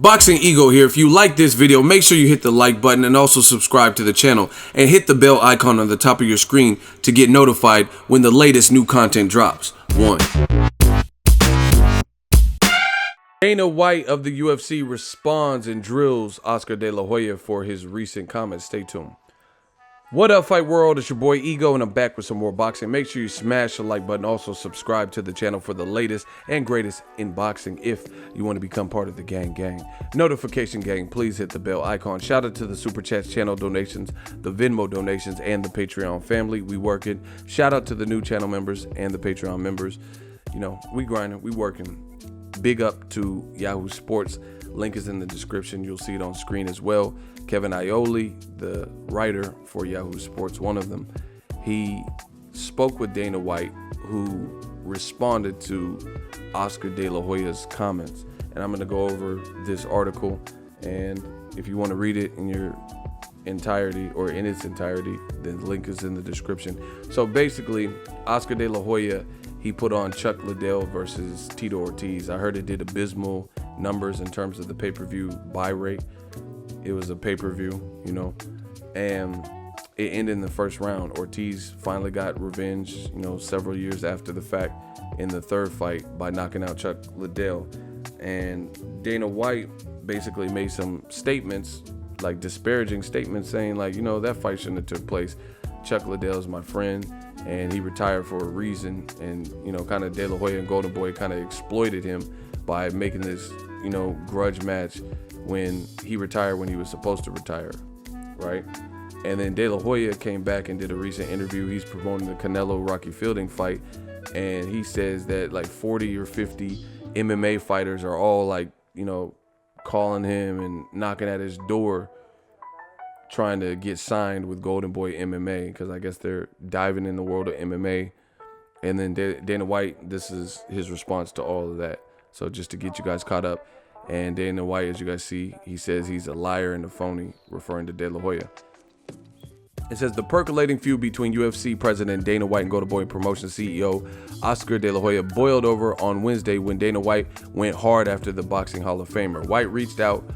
Boxingego here. If you like this video, make sure you hit the like button and also subscribe to the channel and hit the bell icon on the top of your screen to get notified when the latest new content drops. 1. Dana White of the UFC responds and drills Oscar De La Hoya for his recent comments. Stay tuned. What up, Fight World? It's your boy Ego, and I'm back with some more boxing. Make sure you smash the like button. Also, subscribe to the channel for the latest and greatest in boxing if you want to become part of the gang. Notification gang, please hit the bell icon. Shout out to the Super Chats channel donations, the Venmo donations, and the Patreon family. We working. Shout out to the new channel members and the Patreon members. You know, we grinding, we working. Big up to Yahoo Sports. Link is in the description. You'll see it on screen as well. Kevin Ioli, the writer for Yahoo Sports, one of them, he spoke with Dana White, who responded to Oscar De La Hoya's comments. And I'm going to go over this article, and if you want to read it in your entirety or in its entirety, the link is in the description. So basically, Oscar De La Hoya, he put on Chuck Liddell versus Tito Ortiz. I heard it did abysmal numbers in terms of the pay-per-view buy rate. It was a pay-per-view, you know, and it ended in the first round. Ortiz finally got revenge, you know, several years after the fact in the third fight by knocking out Chuck Liddell. And Dana White basically made some statements, like disparaging statements, saying like, you know, that fight shouldn't have took place. Chuck Liddell is my friend, and he retired for a reason. And, you know, kind of De La Hoya and Wonderboy kind of exploited him by making this, you know, grudge match when he retired when he was supposed to retire, right? And then De La Hoya came back and did a recent interview. He's promoting the Canelo-Rocky Fielding fight, and he says that like 40 or 50 MMA fighters are all like, you know, calling him and knocking at his door trying to get signed with Golden Boy MMA, because I guess they're diving in the world of MMA. And then Dana White, this is his response to all of that. So just to get you guys caught up. And Dana White, as you guys see, he says he's a liar and a phony, referring to De La Hoya. It says the percolating feud between UFC president Dana White and Golden Boy promotion CEO Oscar De La Hoya boiled over on Wednesday when Dana White went hard after the Boxing Hall of Famer. White reached out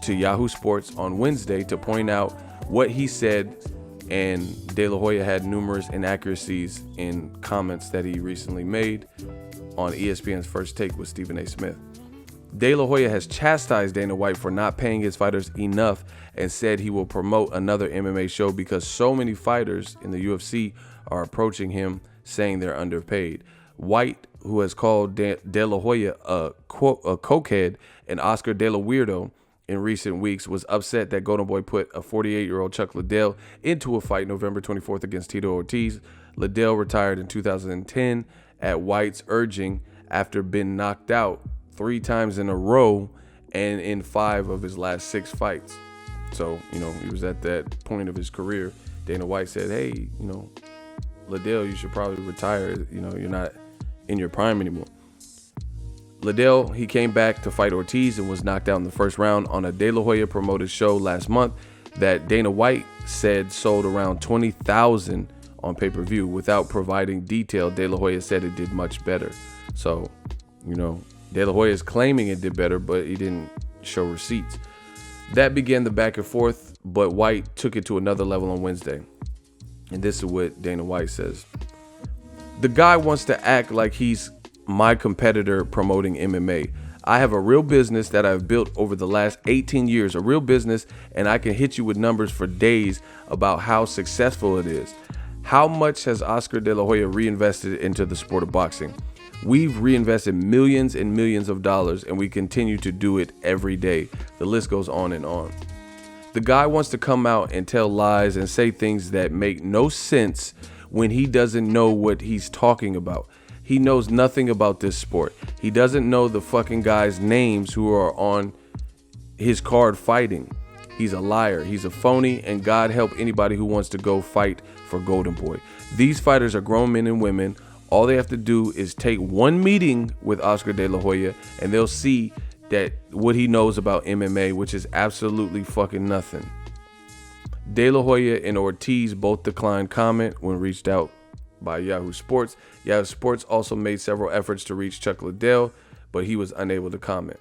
to Yahoo Sports on Wednesday to point out what he said, and De La Hoya had numerous inaccuracies in comments that he recently made on ESPN's First Take with Stephen A. Smith. De La Hoya has chastised Dana White for not paying his fighters enough and said he will promote another MMA show because so many fighters in the UFC are approaching him saying they're underpaid. White, who has called De La Hoya a cokehead and Oscar De La Weirdo in recent weeks, was upset that Golden Boy put a 48-year-old Chuck Liddell into a fight November 24th against Tito Ortiz. Liddell retired in 2010 at White's urging after being knocked out 3 times in a row and in 5 of his last 6 fights. So, you know, he was at that point of his career. Dana White said, hey, you know, Liddell, you should probably retire. You know, you're not in your prime anymore. Liddell, he came back to fight Ortiz and was knocked out in the first round on a De La Hoya promoted show last month that Dana White said sold around 20,000 on pay-per-view. Without providing detail, De La Hoya said it did much better. So, you know, De La Hoya is claiming it did better, but he didn't show receipts. That began the back and forth, but White took it to another level on Wednesday. And this is what Dana White says. The guy wants to act like he's my competitor promoting MMA. I have a real business that I've built over the last 18 years, a real business, and I can hit you with numbers for days about how successful it is. How much has Oscar De La Hoya reinvested into the sport of boxing? We've reinvested millions and millions of dollars, and we continue to do it every day. The list goes on and on. The guy wants to come out and tell lies and say things that make no sense when he doesn't know what he's talking about. He knows nothing about this sport. He doesn't know the fucking guys' names who are on his card fighting. He's a liar. He's a phony, and God help anybody who wants to go fight for Golden Boy. These fighters are grown men and women. All they have to do is take one meeting with Oscar De La Hoya, and they'll see that what he knows about MMA, which is absolutely fucking nothing. De La Hoya and Ortiz both declined comment when reached out by Yahoo Sports. Yahoo Sports also made several efforts to reach Chuck Liddell, but he was unable to comment.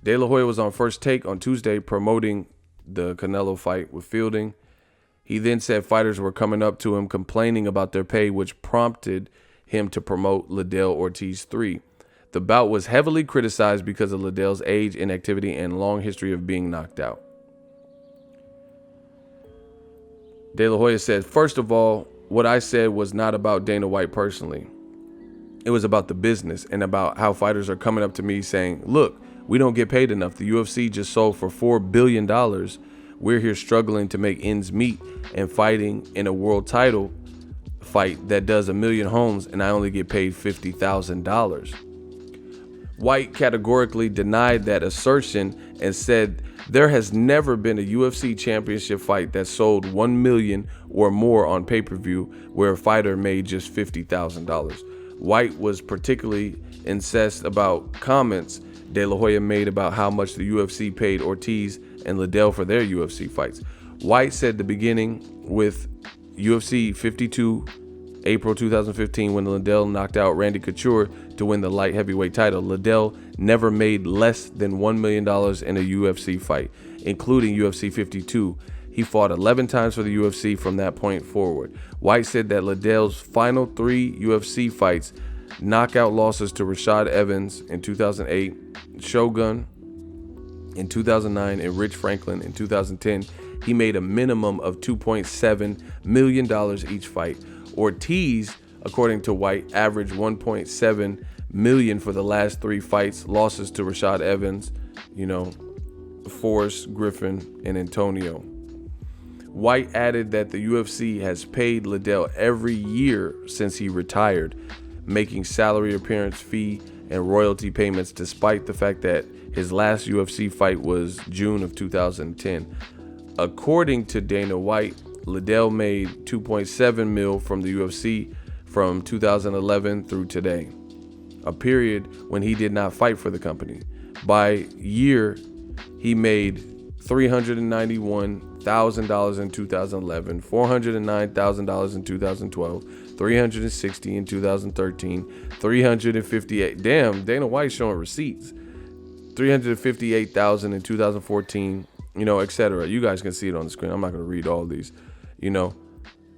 De La Hoya was on First Take on Tuesday promoting the Canelo fight with Fielding. He then said fighters were coming up to him complaining about their pay, which prompted him to promote Liddell Ortiz 3. The bout was heavily criticized because of Liddell's age, inactivity, and long history of being knocked out. De La Hoya said, "First of all, what I said was not about Dana White personally. It was about the business and about how fighters are coming up to me saying, look, we don't get paid enough. The UFC just sold for $4 billion. We're here struggling to make ends meet and fighting in a world title fight that does 1 million homes, and I only get paid $50,000. White categorically denied that assertion and said there has never been a UFC championship fight that sold 1 million or more on pay-per-view where a fighter made just $50,000. White was particularly incensed about comments De La Hoya made about how much the UFC paid Ortiz and Liddell for their UFC fights. White said the beginning with UFC 52, April 2015, when Liddell knocked out Randy Couture to win the light heavyweight title. Liddell never made less than $1 million in a UFC fight, including UFC 52. He fought 11 times for the UFC from that point forward. White said that Liddell's final 3 UFC fights, knockout losses to Rashad Evans in 2008, Shogun in 2009, and Rich Franklin in 2010, he made a minimum of $2.7 million each fight. Ortiz, according to White, averaged $1.7 million for the last 3 fights, losses to Rashad Evans, Forrest, Griffin, and Antonio. White added that the UFC has paid Liddell every year since he retired, making salary, appearance fee, and royalty payments despite the fact that his last UFC fight was June of 2010. According to Dana White, Liddell made $2.7 million from the UFC from 2011 through today, a period when he did not fight for the company. By year, he made $391,000 in 2011, $409,000 in 2012, $360,000 in 2013, $358,000. Damn, Dana White showing receipts. $358,000 in 2014, etc. You guys can see it on the screen. I'm not going to read all these,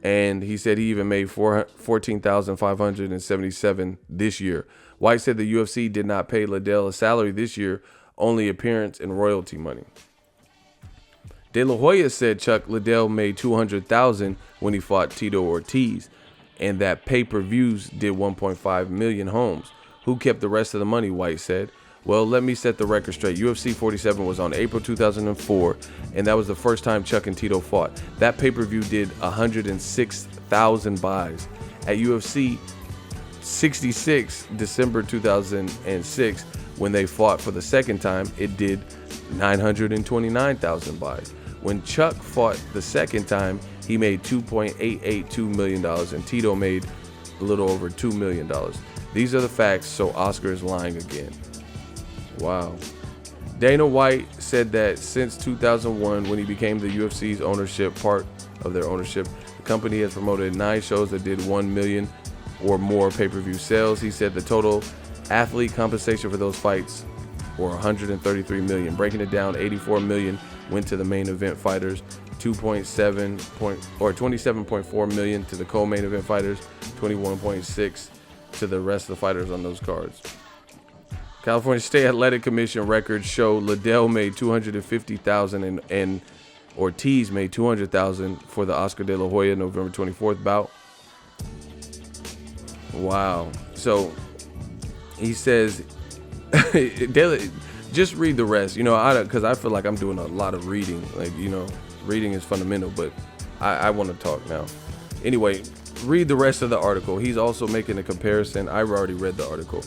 And he said he even made $14,577 this year. White said the UFC did not pay Liddell a salary this year, only appearance and royalty money. De La Hoya said Chuck Liddell made $200,000 when he fought Tito Ortiz, and that pay-per-views did 1.5 million homes. Who kept the rest of the money? White said. Well, let me set the record straight. UFC 47 was on April 2004, and that was the first time Chuck and Tito fought. That pay-per-view did 106,000 buys. At UFC 66, December 2006, when they fought for the second time, it did 929,000 buys. When Chuck fought the second time, he made $2.882 million, and Tito made a little over $2 million. These are the facts, so Oscar is lying again. Wow. Dana White said that since 2001, when he became the UFC's part of their ownership, the company has promoted 9 shows that did 1 million or more pay-per-view sales. He said the total athlete compensation for those fights were $133 million. Breaking it down, $84 million went to the main event fighters, 27.4 million to the co-main event fighters, 21.6 to the rest of the fighters on those cards. California State Athletic Commission records show Liddell made $250,000 and Ortiz made $200,000 for the Oscar De La Hoya November 24th bout. Wow. So he says, just read the rest, because I feel like I'm doing a lot of reading. Reading is fundamental, but I want to talk now. Anyway, read the rest of the article. He's also making a comparison. I already read the article.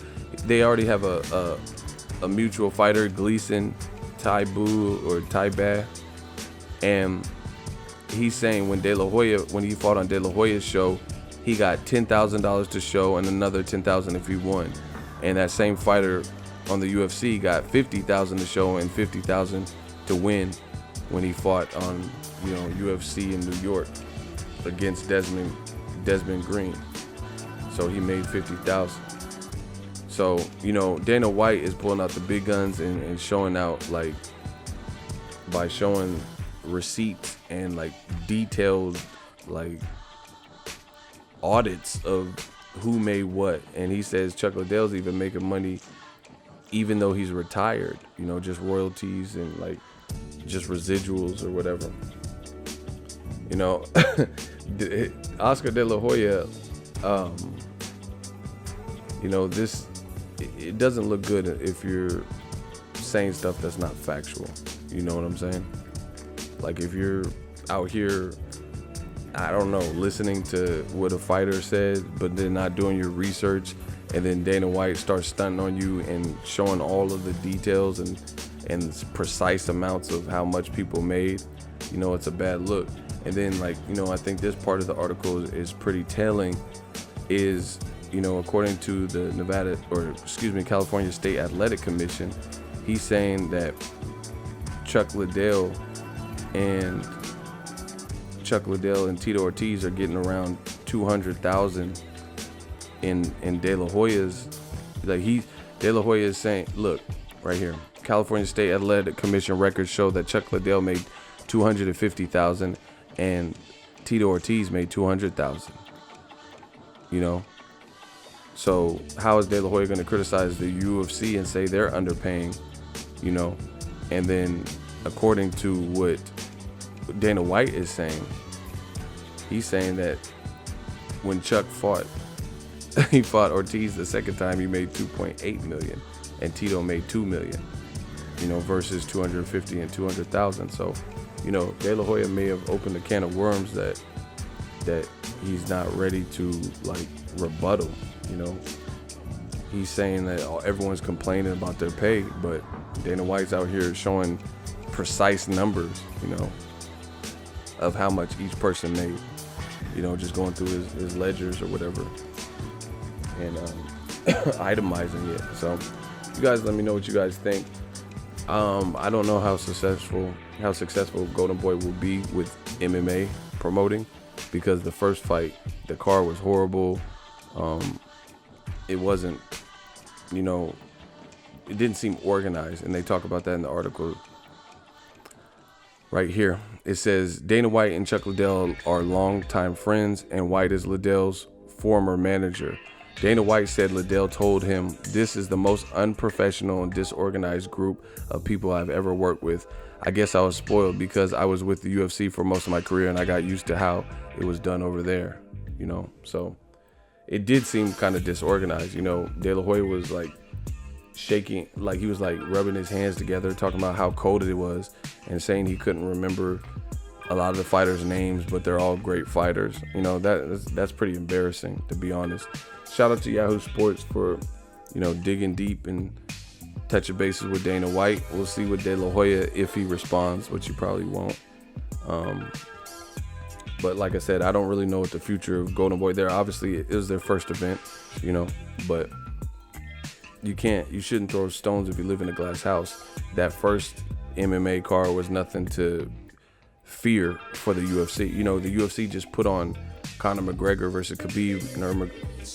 They already have a mutual fighter, Gleason Taiba, and he's saying when he fought on De La Hoya's show, he got $10,000 to show and another $10,000 if he won. And that same fighter on the UFC got $50,000 to show and $50,000 to win when he fought on UFC in New York against Desmond Green. So he made $50,000. So, you know, Dana White is pulling out the big guns and showing out, like, by showing receipts and, like, detailed, like, audits of who made what. And he says Chuck Liddell's even making money even though he's retired, you know, just royalties and, like, just residuals or whatever. You know, Oscar De La Hoya, you know, this, it doesn't look good if you're saying stuff that's not factual. You know what I'm saying? Like, if you're out here, I don't know, listening to what a fighter said, but then not doing your research, and then Dana White starts stunting on you and showing all of the details and precise amounts of how much people made, you know, it's a bad look. And then, like, you know, I think this part of the article is pretty telling, is, you know, according to the California State Athletic Commission, he's saying that Chuck Liddell and Tito Ortiz are getting around 200,000 in De La Hoya's. Like, De La Hoya is saying, look, right here, California State Athletic Commission records show that Chuck Liddell made 250,000 and Tito Ortiz made 200,000. You know, so how is De La Hoya going to criticize the UFC and say they're underpaying? You know, and then according to what Dana White is saying, he's saying that when Chuck fought Ortiz the second time, he made 2.8 million and Tito made 2 million, you know, versus 250 and 200,000. So, you know, De La Hoya may have opened a can of worms that he's not ready to, like, rebuttal. You know, he's saying that everyone's complaining about their pay, but Dana White's out here showing precise numbers, you know, of how much each person made, you know, just going through his ledgers or whatever and itemizing it. So you guys let me know what you guys think. I don't know how successful Golden Boy will be with MMA promoting, because the first fight, the card was horrible. It wasn't, you know, it didn't seem organized, and they talk about that in the article right here. It says Dana White and Chuck Liddell are longtime friends, and White is Liddell's former manager. Dana White said Liddell told him, "This is the most unprofessional and disorganized group of people I've ever worked with. I guess I was spoiled because I was with the UFC for most of my career and I got used to how it was done over there." You know, so it did seem kind of disorganized. You know, De La Hoya was like shaking, like he was like rubbing his hands together, talking about how cold it was and saying he couldn't remember a lot of the fighters' names, but they're all great fighters. You know, that's pretty embarrassing, to be honest. Shout out to Yahoo Sports for, you know, digging deep and touching bases with Dana White. We'll see with De La Hoya if he responds, which he probably won't. But like I said, I don't really know what the future of Golden Boy. Obviously, it was their first event, you know, but you shouldn't throw stones if you live in a glass house. That first MMA card was nothing to fear for the UFC. You know, the UFC just put on Conor McGregor versus Khabib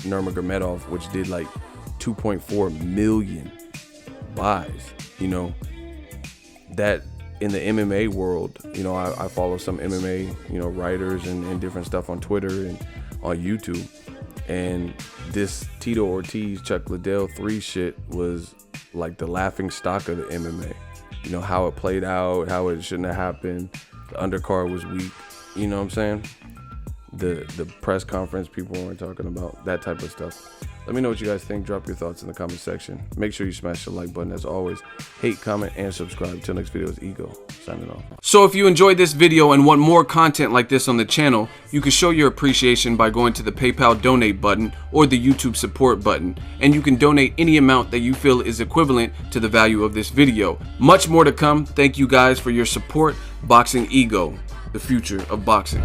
Nurmagomedov, which did like 2.4 million buys. You know, that in the MMA world, you know, I follow some MMA, you know, writers and different stuff on Twitter and on YouTube. And this Tito Ortiz, Chuck Liddell 3 shit was like the laughing stock of the MMA. You know, how it played out, how it shouldn't have happened. The undercard was weak. You know what I'm saying? The press conference, people weren't talking about that type of stuff. Let me know what you guys think. Drop your thoughts in the comment section. Make sure you smash the like button as always. Hate, comment, and subscribe. Till next video is Ego, signing off. So if you enjoyed this video and want more content like this on the channel, you can show your appreciation by going to the PayPal donate button or the YouTube support button. And you can donate any amount that you feel is equivalent to the value of this video. Much more to come. Thank you guys for your support. Boxingego, the future of boxing.